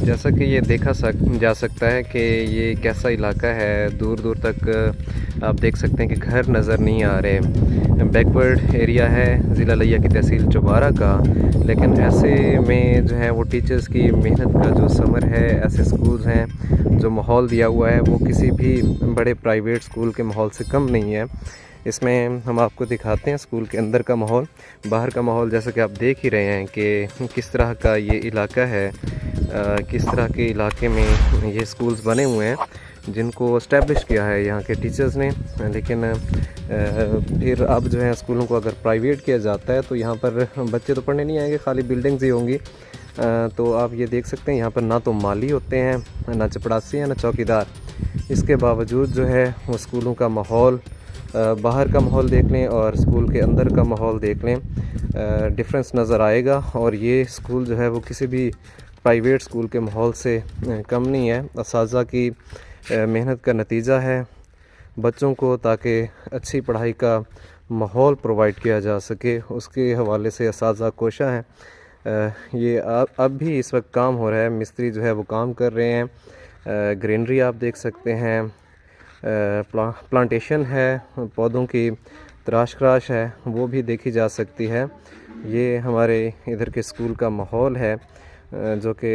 जैसा कि ये देखा जा सकता है कि ये कैसा इलाका है। दूर दूर तक आप देख सकते हैं कि घर नज़र नहीं आ रहे। बैकवर्ड एरिया है ज़िला लिया की तहसील चौबारा का, लेकिन ऐसे में जो है वो टीचर्स की मेहनत का जो समर है, ऐसे स्कूल्स हैं जो माहौल दिया हुआ है वो किसी भी बड़े प्राइवेट स्कूल के माहौल से कम नहीं है। इसमें हम आपको दिखाते हैं स्कूल के अंदर का माहौल, बाहर का माहौल। जैसा कि आप देख ही रहे हैं कि किस तरह का ये इलाका है, किस तरह के इलाके में ये स्कूल्स बने हुए हैं जिनको इस्टेब्लिश किया है यहाँ के टीचर्स ने। लेकिन फिर अब जो है स्कूलों को अगर प्राइवेट किया जाता है तो यहाँ पर बच्चे तो पढ़ने नहीं आएंगे, खाली बिल्डिंग्स ही होंगी। तो आप ये देख सकते हैं यहाँ पर ना तो माली होते हैं, ना चपड़ासी हैं, ना चौकीदार। इसके बावजूद जो है वो स्कूलों का माहौल, बाहर का माहौल देख लें और स्कूल के अंदर का माहौल देख लें, डिफरेंस नज़र आएगा। और ये स्कूल जो है वो किसी भी प्राइवेट स्कूल के माहौल से कम नहीं है। असातिज़ा की मेहनत का नतीजा है बच्चों को, ताकि अच्छी पढ़ाई का माहौल प्रोवाइड किया जा सके, उसके हवाले से असातिज़ा कोशा हैं। ये अब भी इस वक्त काम हो रहा है, मिस्त्री जो है वो काम कर रहे हैं। ग्रीनरी आप देख सकते हैं, प्लांटेशन है, पौधों की तराश खराश है वो भी देखी जा सकती है। ये हमारे इधर के स्कूल का माहौल है जो कि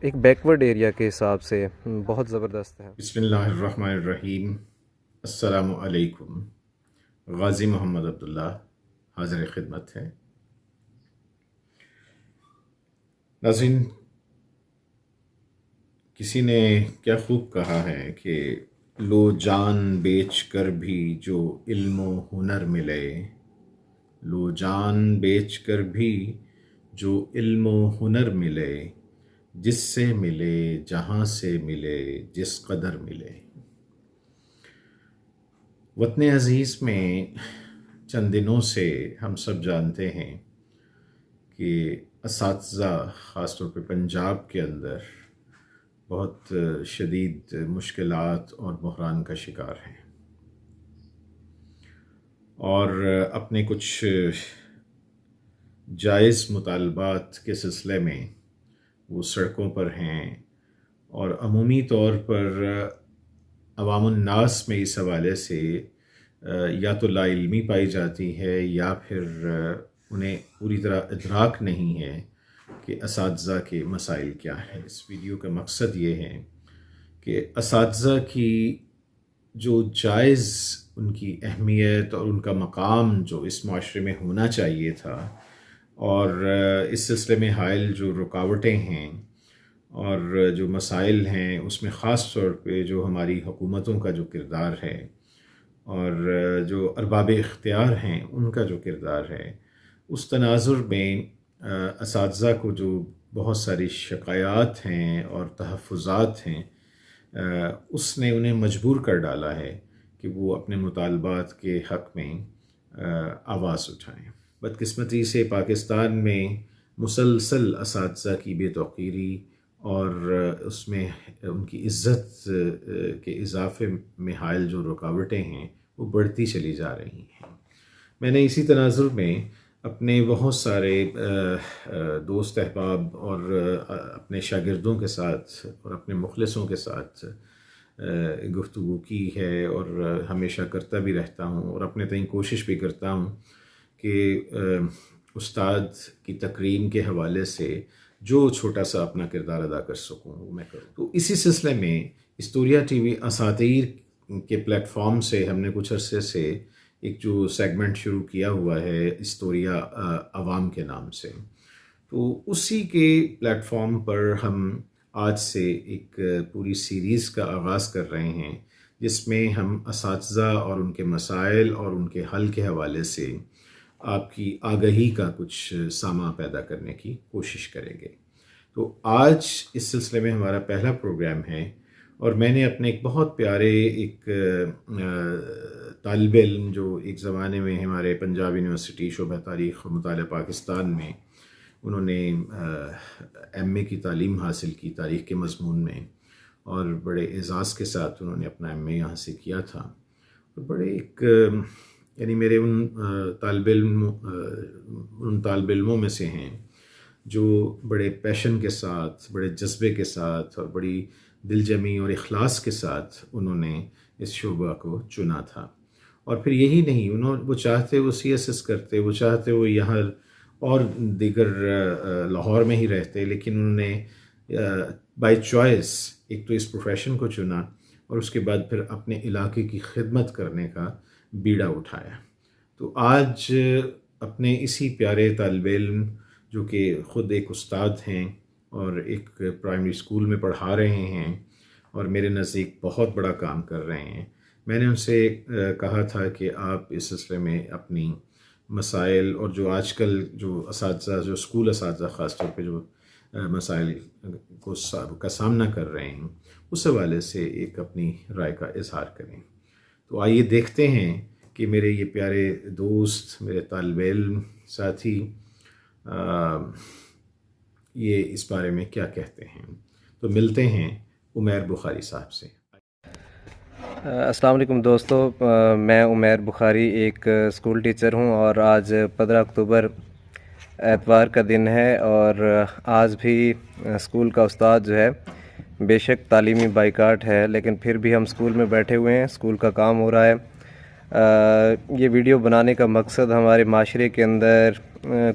एक बैकवर्ड एरिया के हिसाब से बहुत ज़बरदस्त है। बिस्मिल्लाहिर्रहमानिर्रहीम। अस्सलामु अलैकुम। गाज़ी मोहम्मद अब्दुल्ला हाज़िर खिदमत है। नाज़रीन, किसी ने क्या खूब कहा है कि लो जान बेच कर भी जो इल्म व हुनर मिले, लो जान बेच कर भी जो इल्म व हुनर मिले, जिससे मिले जहाँ से मिले जिस कदर मिले। वतन अज़ीज़ में चंद दिनों से हम सब जानते हैं कि असातिज़ा ख़ास तौर पे पंजाब के अंदर बहुत शदीद मुश्किलात और बहरान का शिकार हैं, और अपने कुछ जायज़ मुतालबात के सिलसिले में वो सड़कों पर हैं। और अमूमी तौर पर अवामुन्नास में इस हवाले से या तो लाइल्मी पाई जाती है या फिर उन्हें पूरी तरह इदराक नहीं है कि असातिज़ा के मसाइल क्या हैं। इस वीडियो का मकसद ये है कि असातिज़ा की जो जायज़ उनकी अहमियत और उनका मकाम जो इस माशरे में होना चाहिए था, और इस सिलसिले में हायल जो रुकावटें हैं और जो मसाइल हैं, उसमें ख़ास तौर पे जो हमारी हुकूमतों का जो किरदार है और जो अरबाब इख्तियार हैं उनका जो किरदार है, उस तनाज़ुर में असातिज़ा को जो बहुत सारी शिकायत हैं और तहफ़्फ़ुज़ात हैं, उसने उन्हें मजबूर कर डाला है कि वो अपने मुतालबात के हक़ में आवाज़ उठाएँ। बदकिस्मती से पाकिस्तान में मुसलसल असातिज़ा की बेतौक़ीरी और उसमें उनकी इज़्ज़त के इजाफ़े में हायल जो रुकावटें हैं वो बढ़ती चली जा रही हैं। मैंने इसी तनाज़ुर में अपने बहुत सारे दोस्त अहबाब और अपने शागिर्दों के साथ और अपने मुखलिसों के साथ गुफ्तगू की है, और हमेशा करता भी रहता हूँ और अपने तईं कोशिश भी करता हूँ कि उस्ताद की तकरीम के हवाले से जो छोटा सा अपना किरदार अदा कर सकूँ वो मैं करूँ। तो इसी सिलसिले में हिस्टोरिया टीवी असातीर के प्लेटफॉर्म से हमने कुछ अरसे से एक जो सेगमेंट शुरू किया हुआ है हिस्टोरिया अवाम के नाम से, तो उसी के प्लेटफॉर्म पर हम आज से एक पूरी सीरीज़ का आगाज़ कर रहे हैं, जिसमें हम असातिज़ा और उनके मसाइल और उनके हल के हवाले से आपकी आगाही का कुछ सामा पैदा करने की कोशिश करेंगे। तो आज इस सिलसिले में हमारा पहला प्रोग्राम है, और मैंने अपने एक बहुत प्यारे एक तालिब इल्म जो एक ज़माने में हमारे पंजाब यूनिवर्सिटी शोबा तारीख़ और मुताला पाकिस्तान में उन्होंने MA की तालीम हासिल की तारीख़ के मज़मून में, और बड़े एज़ाज़ के साथ उन्होंने अपना MA यहाँ से किया था। और बड़े एक यानी मेरे उन तालिब इल्मों में से हैं जो बड़े पैशन के साथ, बड़े जज्बे के साथ और बड़ी दिलजमी और इखलास के साथ उन्होंने इस शोबा को चुना था। और फिर यही नहीं, वो चाहते वो CSS करते, वो चाहते वो यहाँ और दीगर लाहौर में ही रहते, लेकिन उन्होंने बाय चॉइस एक तो इस प्रोफेशन को चुना और उसके बाद फिर अपने इलाके की खिदमत करने का बीड़ा उठाया। तो आज अपने इसी प्यारे तालिब इल्म जो कि ख़ुद एक उस्ताद हैं और एक प्राइमरी स्कूल में पढ़ा रहे हैं और मेरे नज़दीक बहुत बड़ा काम कर रहे हैं, मैंने उनसे कहा था कि आप इस सिलसिले में अपनी मसाइल और जो आजकल जो असातिज़ा, जो स्कूल असातिज़ा ख़ास तौर पे जो मसाइल का सामना कर रहे हैं, उस हवाले से एक अपनी राय का इजहार करें। तो आइए देखते हैं कि मेरे ये प्यारे दोस्त, मेरे तालिब इल्म साथी ये इस बारे में क्या कहते हैं। तो मिलते हैं उमैर बुखारी साहब से। अस्सलाम वालेकुम दोस्तों, मैं उमैर बुखारी एक स्कूल टीचर हूं और आज 15 अक्टूबर एतवार का दिन है और आज भी स्कूल का उस्ताद जो है, बेशक तालीमी बाइकाट है लेकिन फिर भी हम स्कूल में बैठे हुए हैं, स्कूल का काम हो रहा है। ये वीडियो बनाने का मकसद हमारे माशरे के अंदर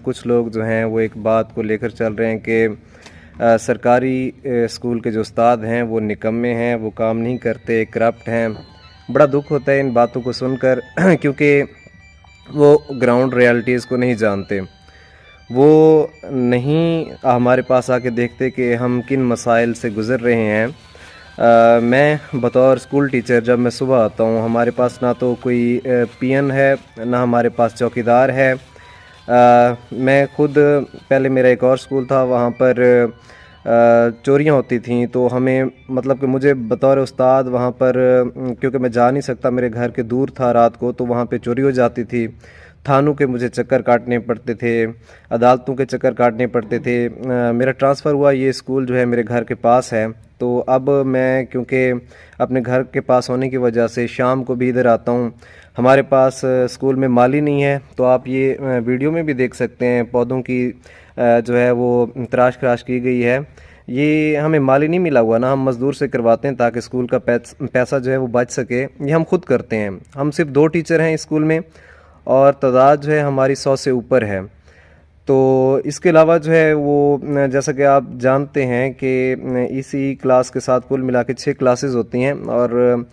कुछ लोग जो हैं वो एक बात को लेकर चल रहे हैं कि सरकारी स्कूल के जो उस्ताद हैं वो निकम्मे हैं, वो काम नहीं करते, करप्ट हैं। बड़ा दुख होता है इन बातों को सुनकर क्योंकि वो ग्राउंड रियलिटीज़ को नहीं जानते, वो नहीं हमारे पास आके देखते कि हम किन मसाइल से गुज़र रहे हैं। मैं बतौर स्कूल टीचर जब मैं सुबह आता हूँ, हमारे पास ना तो कोई पीएन है, ना हमारे पास चौकीदार है। मैं खुद पहले मेरा एक और स्कूल था, वहाँ पर चोरियाँ होती थीं, तो हमें मतलब कि मुझे बतौर उस्ताद वहाँ पर क्योंकि मैं जा नहीं सकता, मेरे घर के दूर था रात को, तो वहाँ पे चोरी हो जाती थी। थानों के मुझे चक्कर काटने पड़ते थे, अदालतों के चक्कर काटने पड़ते थे। मेरा ट्रांसफ़र हुआ, ये स्कूल जो है मेरे घर के पास है, तो अब मैं क्योंकि अपने घर के पास होने की वजह से शाम को भी इधर आता हूँ। हमारे पास स्कूल में माली नहीं है, तो आप ये वीडियो में भी देख सकते हैं, पौधों की जो है वो तराश खराश की गई है। ये हमें माली नहीं मिला हुआ ना, हम मज़दूर से करवाते हैं ताकि स्कूल का पैसा जो है वो बच सके। ये हम खुद करते हैं। हम सिर्फ 2 टीचर हैं स्कूल में और तादाद जो है हमारी 100 से ऊपर है। तो इसके अलावा जो है वो जैसा कि आप जानते हैं कि इसी क्लास के साथ कुल मिला के 6 क्लासेस होती हैं और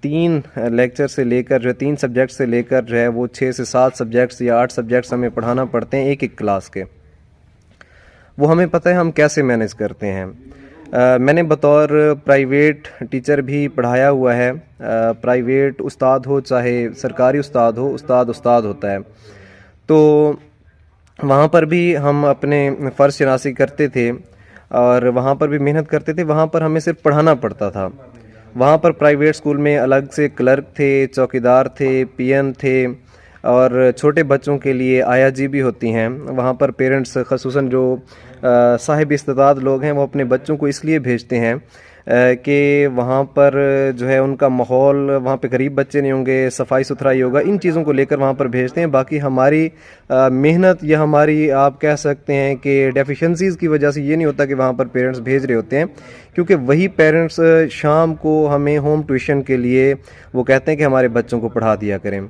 3 लेक्चर से लेकर जो है 3 सब्जेक्ट से लेकर जो है वो 6 से 7 सब्जेक्ट्स या 8 सब्जेक्ट्स हमें पढ़ाना पड़ते हैं एक क्लास के। वो हमें पता है हम कैसे मैनेज करते हैं। मैंने बतौर प्राइवेट टीचर भी पढ़ाया हुआ है। प्राइवेट उस्ताद हो चाहे सरकारी उस्ताद हो, उस्ताद उस्ताद होता है। तो वहाँ पर भी हम अपने फ़र्ज़ शनासी करते थे और वहाँ पर भी मेहनत करते थे। वहाँ पर हमें सिर्फ पढ़ाना पड़ता था। वहाँ पर प्राइवेट स्कूल में अलग से क्लर्क थे, चौकीदार थे, पीएन थे और छोटे बच्चों के लिए आयाजी भी होती हैं। वहाँ पर पेरेंट्स ख़ुसूसन जो साहिब इस्तेताद लोग हैं वो अपने बच्चों को इसलिए भेजते हैं कि वहाँ पर जो है उनका माहौल, वहाँ पे गरीब बच्चे नहीं होंगे, सफाई सुथराई होगा, इन चीज़ों को लेकर वहाँ पर भेजते हैं। बाकी हमारी मेहनत या हमारी आप कह सकते हैं कि डेफिशिएंसीज़ की वजह से ये नहीं होता कि वहाँ पर पेरेंट्स भेज रहे होते हैं, क्योंकि वही पेरेंट्स शाम को हमें होम ट्यूशन के लिए वो कहते हैं कि हमारे बच्चों को पढ़ा दिया करें।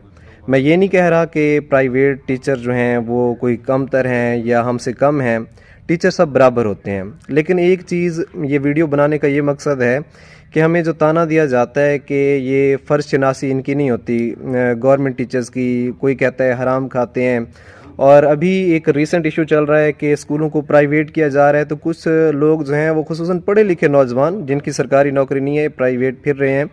मैं ये नहीं कह रहा कि प्राइवेट टीचर जो हैं वो कोई कमतर हैं या हमसे कम हैं, टीचर सब बराबर होते हैं। लेकिन एक चीज़, ये वीडियो बनाने का ये मकसद है कि हमें जो ताना दिया जाता है कि ये फ़र्ज़ शनासी इनकी नहीं होती, गवर्नमेंट टीचर्स की, कोई कहता है हराम खाते हैं। और अभी एक रीसेंट इशू चल रहा है कि स्कूलों को प्राइवेट किया जा रहा है, तो कुछ लोग जो हैं वो खुसूसन पढ़े लिखे नौजवान जिनकी सरकारी नौकरी नहीं है, प्राइवेट फिर रहे हैं,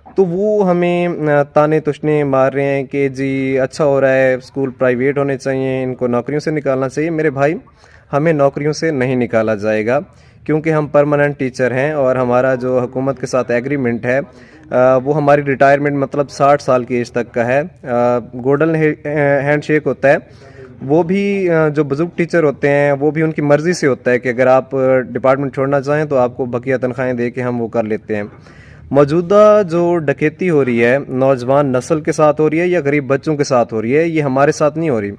तो वो हमें ताने तुशने मार रहे हैं कि जी अच्छा हो रहा है, स्कूल प्राइवेट होने चाहिए, इनको नौकरियों से निकालना चाहिए। मेरे भाई, हमें नौकरियों से नहीं निकाला जाएगा क्योंकि हम परमानेंट टीचर हैं और हमारा जो हुकूमत के साथ एग्रीमेंट है वो हमारी रिटायरमेंट मतलब 60 साल की एज तक का है। गोल्डन हैंडशेक होता है, वो भी जो बुजुर्ग टीचर होते हैं वो भी उनकी मर्ज़ी से होता है कि अगर आप डिपार्टमेंट छोड़ना चाहें तो आपको बकिया तनख्वाहें दे के हम वो कर लेते हैं। मौजूदा जो डकैती हो रही है नौजवान नस्ल के साथ हो रही है या गरीब बच्चों के साथ हो रही है, ये हमारे साथ नहीं हो रही।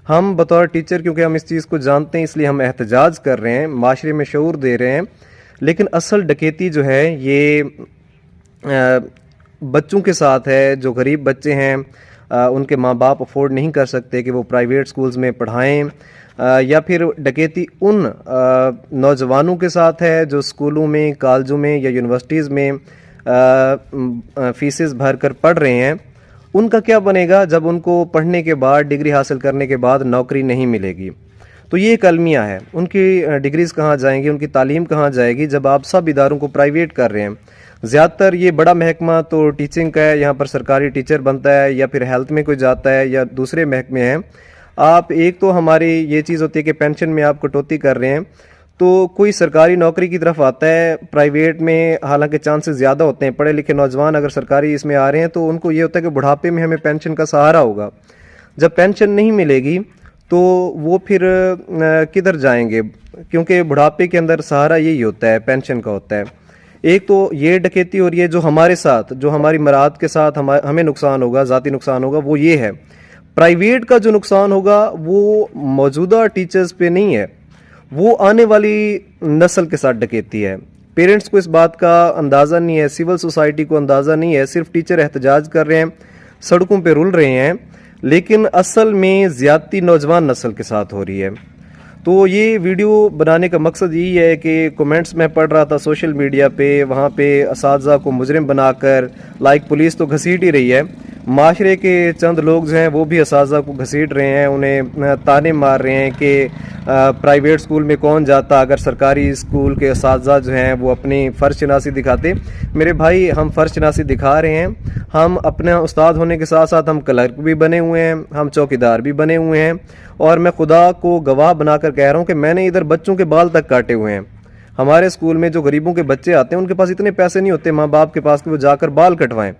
हम बतौर टीचर, क्योंकि हम इस चीज़ को जानते हैं, इसलिए हम एहतजाज कर रहे हैं, माशरे में शऊर दे रहे हैं। लेकिन असल डकैती जो है ये बच्चों के साथ है। जो गरीब बच्चे हैं उनके माँ बाप अफोर्ड नहीं कर सकते कि वो प्राइवेट स्कूल्स में पढ़ाएं, या फिर डकैती उन नौजवानों के साथ है जो स्कूलों में, कॉलेजों में या यूनिवर्सिटीज़ में फीसेस भर कर पढ़ रहे हैं। उनका क्या बनेगा जब उनको पढ़ने के बाद, डिग्री हासिल करने के बाद नौकरी नहीं मिलेगी? तो ये एक अलमिया है। उनकी डिग्रीज़ कहाँ जाएंगी, उनकी तालीम कहाँ जाएगी जब आप सब इदारों को प्राइवेट कर रहे हैं? ज़्यादातर ये बड़ा महकमा तो टीचिंग का है, यहाँ पर सरकारी टीचर बनता है, या फिर हेल्थ में कोई जाता है, या दूसरे महकमे हैं। आप एक तो हमारी ये चीज़ होती है कि पेंशन में आप कटौती कर रहे हैं, तो कोई सरकारी नौकरी की तरफ आता है। प्राइवेट में हालांकि चांसेस ज़्यादा होते हैं, पढ़े लिखे नौजवान अगर सरकारी इसमें आ रहे हैं तो उनको ये होता है कि बुढ़ापे में हमें पेंशन का सहारा होगा। जब पेंशन नहीं मिलेगी तो वो फिर किधर जाएंगे? क्योंकि बुढ़ापे के अंदर सहारा यही होता है, पेंशन का होता है। एक तो ये डकैती हो रही है जो हमारे साथ, जो हमारी मराद के साथ हमें नुकसान होगा, ज़ाती नुकसान होगा, वो ये है। प्राइवेट का जो नुकसान होगा वो मौजूदा टीचर्स पे नहीं है, वो आने वाली नस्ल के साथ डकैती है। पेरेंट्स को इस बात का अंदाज़ा नहीं है, सिविल सोसाइटी को अंदाज़ा नहीं है, सिर्फ टीचर एहतजाज कर रहे हैं, सड़कों पे रुल रहे हैं, लेकिन असल में ज़्यादती नौजवान नस्ल के साथ हो रही है। तो ये वीडियो बनाने का मकसद यही है कि कमेंट्स में पढ़ रहा था सोशल मीडिया पे, वहाँ पे असातिज़ा को मुजरिम बनाकर, लाइक पुलिस तो घसीट ही रही है, माशरे के चंद लोग जो हैं वो भी असातिज़ा को घसीट रहे हैं, उन्हें ताने मार रहे हैं कि प्राइवेट स्कूल में कौन जाता अगर सरकारी स्कूल के असातिज़ा जो हैं वो अपनी फ़र्ज शनासी दिखाते। मेरे भाई, हम फ़र्ज शनासी दिखा रहे हैं। हम अपने उस्ताद होने के साथ साथ हम क्लर्क भी बने हुए हैं, हम चौकीदार भी बने हुए हैं, और मैं खुदा को गवाह बनाकर कह रहा हूँ कि मैंने इधर बच्चों के बाल तक काटे हुए हैं। हमारे स्कूल में जो गरीबों के बच्चे आते हैं उनके पास इतने पैसे नहीं होते माँ बाप के पास कि वो जाकर बाल कटवाएं।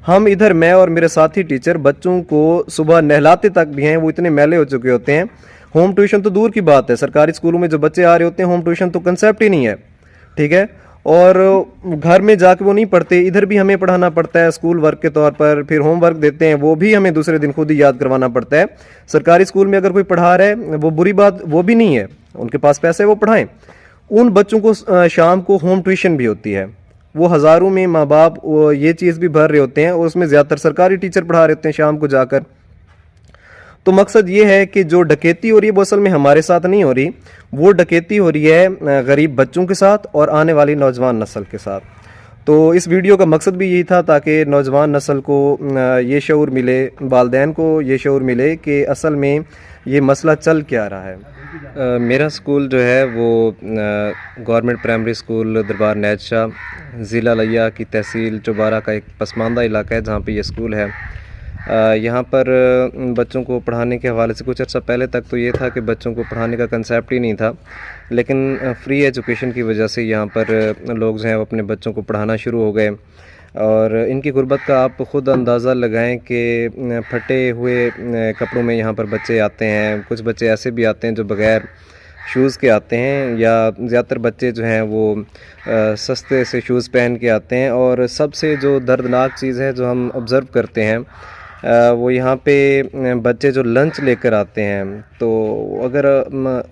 हम इधर, मैं और मेरे साथी टीचर, बच्चों को सुबह नहलाते तक भी हैं, वो इतने मैले हो चुके होते हैं। होम ट्यूशन तो दूर की बात है, सरकारी स्कूलों में जो बच्चे आ रहे होते हैं होम ट्यूशन तो कंसेप्ट ही नहीं है, ठीक है। और घर में जाके वो नहीं पढ़ते, इधर भी हमें पढ़ाना पड़ता है स्कूल वर्क के तौर पर। फिर होमवर्क देते हैं, वो भी हमें दूसरे दिन खुद ही याद करवाना पड़ता है। सरकारी स्कूल में अगर कोई पढ़ा रहा है वो बुरी बात वो भी नहीं है, उनके पास पैसे वो पढ़ाएं। उन बच्चों को शाम को होम ट्यूशन भी होती है, वो हज़ारों में माँ बाप ये चीज़ भी भर रहे होते हैं, और उसमें ज़्यादातर सरकारी टीचर पढ़ा रहे होते हैं शाम को जाकर। तो मकसद ये है कि जो डकैती हो रही है वो असल में हमारे साथ नहीं हो रही, वो डकैती हो रही है गरीब बच्चों के साथ और आने वाली नौजवान नस्ल के साथ। तो इस वीडियो का मकसद भी यही था ताकि नौजवान नस्ल को ये शऊर मिले, वालिदैन को ये शऊर मिले कि असल में ये मसला चल क्या रहा है। मेरा स्कूल जो है वो गवर्नमेंट प्राइमरी स्कूल दरबार नैज शाह, ज़िला लिया की तहसील चौबारा का एक पसमानदा इलाका है जहाँ पे ये स्कूल है। यहाँ पर बच्चों को पढ़ाने के हवाले से कुछ अर्सा पहले तक तो ये था कि बच्चों को पढ़ाने का कंसेप्ट ही नहीं था, लेकिन फ्री एजुकेशन की वजह से यहाँ पर लोग जो हैं अपने बच्चों को पढ़ाना शुरू हो गए। और इनकी गुर्बत का आप ख़ुद अंदाज़ा लगाएं कि फटे हुए कपड़ों में यहाँ पर बच्चे आते हैं। कुछ बच्चे ऐसे भी आते हैं जो बग़ैर शूज़ के आते हैं, या ज़्यादातर बच्चे जो हैं वो सस्ते से शूज़ पहन के आते हैं। और सबसे जो दर्दनाक चीज़ है जो हम ऑब्ज़र्व करते हैं वो यहाँ पे बच्चे जो लंच लेकर आते हैं, तो अगर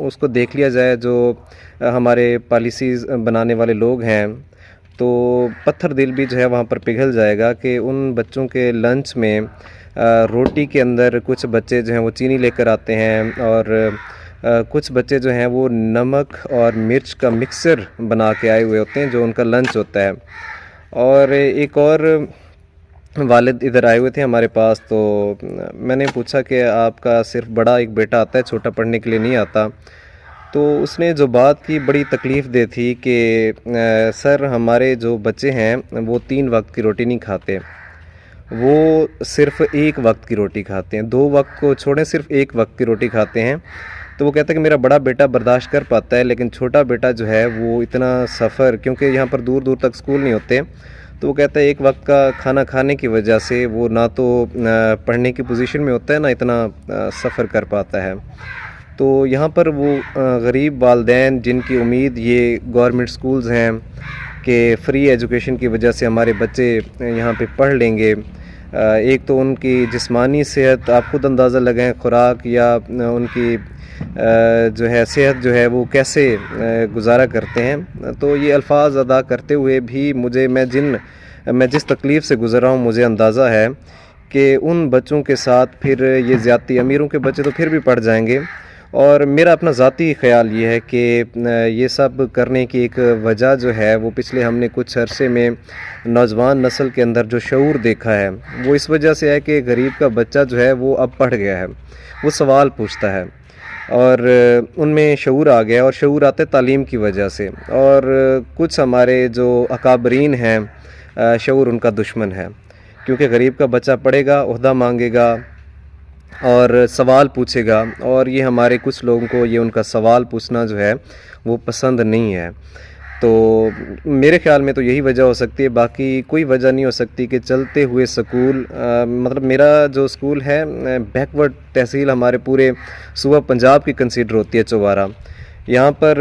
उसको देख लिया जाए जो हमारे पॉलिसीज़ बनाने वाले लोग हैं, तो पत्थर दिल भी जो है वहाँ पर पिघल जाएगा कि उन बच्चों के लंच में रोटी के अंदर कुछ बच्चे जो हैं वो चीनी लेकर आते हैं, और कुछ बच्चे जो हैं वो नमक और मिर्च का मिक्सर बना के आए हुए होते हैं जो उनका लंच होता है। और एक और वालिद इधर आए हुए थे हमारे पास, तो मैंने पूछा कि आपका सिर्फ बड़ा एक बेटा आता है, छोटा पढ़ने के लिए नहीं आता? तो उसने जो बात की बड़ी तकलीफ़ दे थी कि सर हमारे जो बच्चे हैं वो 3 वक्त की रोटी नहीं खाते, वो सिर्फ़ 1 वक्त की रोटी खाते हैं, 2 वक्त को छोड़ें सिर्फ 1 वक्त की रोटी खाते हैं। तो वो कहता है कि मेरा बड़ा बेटा बर्दाश्त कर पाता है, लेकिन छोटा बेटा जो है वो इतना सफ़र, क्योंकि यहाँ पर दूर दूर तक स्कूल नहीं होते, तो वो कहता है 1 वक्त का खाना खाने की वजह से वो ना तो पढ़ने की पोजीशन में होता है, ना इतना सफ़र कर पाता है। तो यहाँ पर वो गरीब वालिदैन जिनकी उम्मीद ये गवर्नमेंट स्कूल्स हैं कि फ्री एजुकेशन की वजह से हमारे बच्चे यहाँ पे पढ़ लेंगे, एक तो उनकी जिस्मानी सेहत आप ख़ुद अंदाज़ा लगाएं, खुराक या उनकी जो है सेहत जो है वो कैसे गुजारा करते हैं। तो ये अल्फाज अदा करते हुए भी मैं जिस तकलीफ़ से गुज़र रहा हूँ, मुझे अंदाज़ा है कि उन बच्चों के साथ फिर ये ज़्यादती, अमीरों के बच्चे तो फिर भी पढ़ जाएंगे। और मेरा अपना ज़ाती ख़्याल ये है कि ये सब करने की एक वजह जो है वो पिछले हमने कुछ अरसे में नौजवान नस्ल के अंदर जो शऊर देखा है वो इस वजह से है कि गरीब का बच्चा जो है वो अब पढ़ गया है, वो सवाल पूछता है और उनमें शऊर आ गया, और शऊर आते तालीम की वजह से। और कुछ हमारे जो अकाबरीन हैं शऊर उनका दुश्मन है, क्योंकि गरीब का बच्चा पढ़ेगा, ओहदा मांगेगा और सवाल पूछेगा, और ये हमारे कुछ लोगों को ये उनका सवाल पूछना जो है वो पसंद नहीं है। तो मेरे ख़्याल में तो यही वजह हो सकती है, बाकी कोई वजह नहीं हो सकती कि चलते हुए स्कूल मतलब मेरा जो स्कूल है बैकवर्ड तहसील हमारे पूरे सूबा पंजाब की कंसीडर होती है चौबारा। यहाँ पर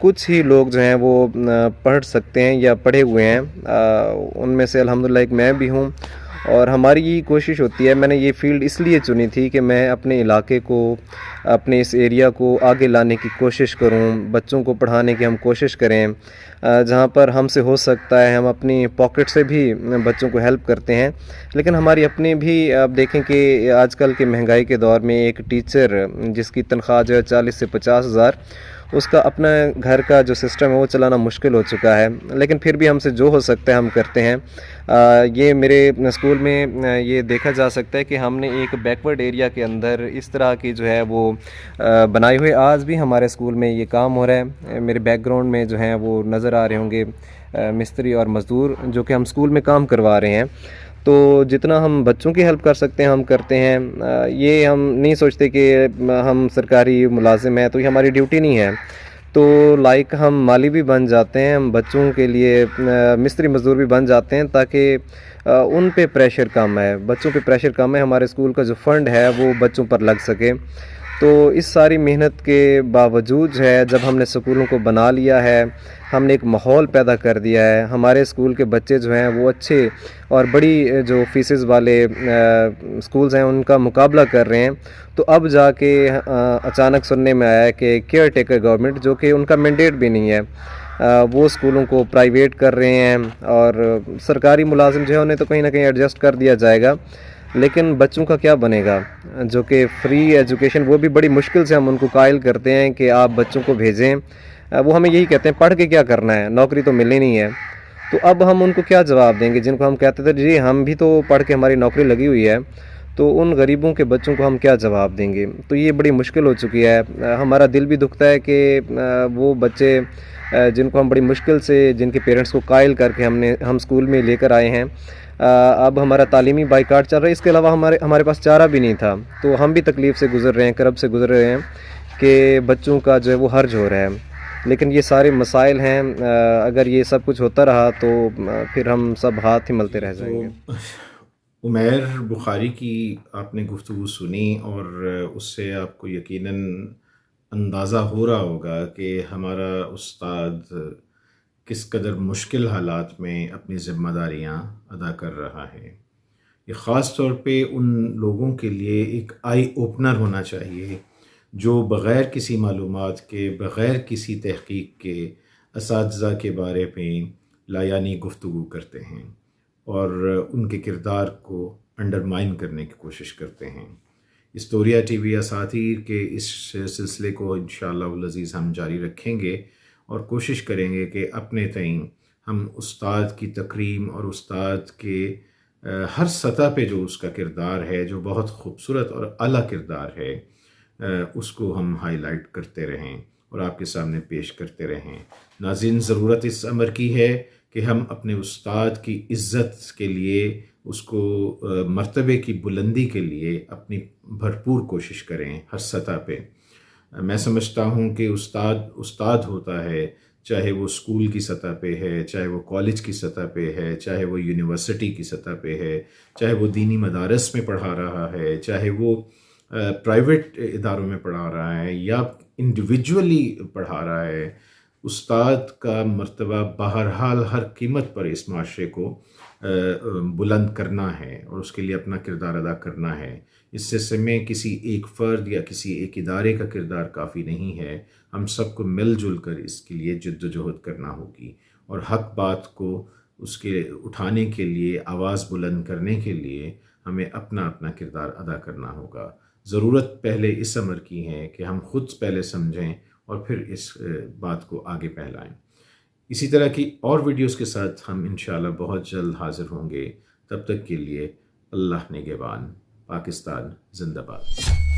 कुछ ही लोग जो हैं वो पढ़ सकते हैं या पढ़े हुए हैं, उनमें से अल्हम्दुलिल्लाह एक मैं भी हूँ। और हमारी ये कोशिश होती है, मैंने ये फ़ील्ड इसलिए चुनी थी कि मैं अपने इलाके को, अपने इस एरिया को आगे लाने की कोशिश करूं, बच्चों को पढ़ाने की हम कोशिश करें। जहां पर हमसे हो सकता है हम अपनी पॉकेट से भी बच्चों को हेल्प करते हैं, लेकिन हमारी अपनी भी, आप देखें कि आजकल के महंगाई के दौर में एक टीचर जिसकी तनख्वाह जो है 40 से 50 हज़ार, उसका अपना घर का जो सिस्टम है वो चलाना मुश्किल हो चुका है। लेकिन फिर भी हमसे जो हो सकता है हम करते हैं। ये मेरे स्कूल में ये देखा जा सकता है कि हमने एक बैकवर्ड एरिया के अंदर इस तरह की जो है वो बनाए हुए, आज भी हमारे स्कूल में ये काम हो रहा है। मेरे बैकग्राउंड में जो हैं वो नज़र आ रहे होंगे मिस्त्री और मज़दूर जो कि हम स्कूल में काम करवा रहे हैं। तो जितना हम बच्चों की हेल्प कर सकते हैं हम करते हैं। ये हम नहीं सोचते कि हम सरकारी मुलाजिम हैं तो ये हमारी ड्यूटी नहीं है। तो लाइक हम माली भी बन जाते हैं, हम बच्चों के लिए मिस्त्री मज़दूर भी बन जाते हैं ताकि उन पे प्रेशर कम है, बच्चों पे प्रेशर कम है, हमारे स्कूल का जो फ़ंड है वो बच्चों पर लग सके। तो इस सारी मेहनत के बावजूद जो है, जब हमने स्कूलों को बना लिया है, हमने एक माहौल पैदा कर दिया है, हमारे स्कूल के बच्चे जो हैं वो अच्छे और बड़ी जो फीसेस वाले स्कूल्स हैं उनका मुकाबला कर रहे हैं। तो अब जाके अचानक सुनने में आया है कि केयर टेकर गवर्नमेंट, जो कि उनका मैंडेट भी नहीं है, वो स्कूलों को प्राइवेट कर रहे हैं। और सरकारी मुलाजिम जो है उन्हें तो कहीं ना कहीं एडजस्ट कर दिया जाएगा, लेकिन बच्चों का क्या बनेगा जो कि फ्री एजुकेशन, वो भी बड़ी मुश्किल से हम उनको कायल करते हैं कि आप बच्चों को भेजें। वो हमें यही कहते हैं पढ़ के क्या करना है, नौकरी तो मिलनी नहीं है। तो अब हम उनको क्या जवाब देंगे जिनको हम कहते थे जी हम भी तो पढ़ के हमारी नौकरी लगी हुई है, तो उन गरीबों के बच्चों को हम क्या जवाब देंगे। तो ये बड़ी मुश्किल हो चुकी है। हमारा दिल भी दुखता है कि वो बच्चे जिनको हम बड़ी मुश्किल से, जिनके पेरेंट्स को कायल करके हम स्कूल में लेकर आए हैं, अब हमारा तालीमी बाइकाट चल रहा है। इसके अलावा हमारे पास चारा भी नहीं था, तो हम भी तकलीफ़ से गुज़र रहे हैं, करब से गुज़र रहे हैं कि बच्चों का जो है वो हर्ज हो रहा है। लेकिन ये सारे मसाइल हैं, अगर ये सब कुछ होता रहा तो फिर हम सब हाथ ही मलते रह जाएंगे। तो उमैर बुखारी की आपने गुफ्तगू सुनी और उससे आपको यकीनन अंदाज़ा हो रहा होगा कि हमारा उस्ताद किस कदर मुश्किल हालात में अपनी ज़िम्मेदारियाँ अदा कर रहा है। ये ख़ास तौर पे उन लोगों के लिए एक आई ओपनर होना चाहिए जो बग़ैर किसी मालूमात के, बग़ैर किसी तहक़ीक़ के असातिज़ा के बारे में लायानी गुफ्तगू करते हैं और उनके किरदार को अंडरमाइन करने की कोशिश करते हैं। हिस्टोरिया टीवी असातीर के इस सिलसिले को इंशाअल्लाह अज़ीज़ हम जारी रखेंगे और कोशिश करेंगे कि अपने तईं हम उस्ताद की तकरीम और उस्ताद के हर सतह पे जो उसका किरदार है, जो बहुत खूबसूरत और आला किरदार है, उसको हम हाईलाइट करते रहें और आपके सामने पेश करते रहें। नाज़रीन, ज़रूरत इस अमर की है कि हम अपने उस्ताद की इज़्ज़त के लिए, उसको मर्तबे की बुलंदी के लिए अपनी भरपूर कोशिश करें हर सतह पे। मैं समझता हूँ कि उस्ताद होता है, चाहे वो स्कूल की सतह पे है, चाहे वो कॉलेज की सतह पे है, चाहे वो यूनिवर्सिटी की सतह पे है, चाहे वो दीनी मदारस में पढ़ा रहा है, चाहे वो प्राइवेट इदारों में पढ़ा रहा है या इंडिविजुअली पढ़ा रहा है। उस्ताद का मर्तबा बहरहाल हर कीमत पर इस माशरे को बुलंद करना है और उसके लिए अपना किरदार अदा करना है। इस सिलसिले में किसी एक फ़र्द या किसी एक इदारे का किरदार काफ़ी नहीं है, हम सबको मिलजुल कर इसके लिए जद्दोजहद करना होगी और हक़ बात को उसके उठाने के लिए, आवाज़ बुलंद करने के लिए हमें अपना अपना किरदार अदा करना होगा। ज़रूरत पहले इस अमर की है कि हम खुद पहले समझें और फिर इस बात को आगे फैलाएं। इसी तरह की और वीडियोस के साथ हम इंशाल्लाह बहुत जल्द हाज़िर होंगे। तब तक के लिए अल्लाह निगहबान। पाकिस्तान जिंदाबाद।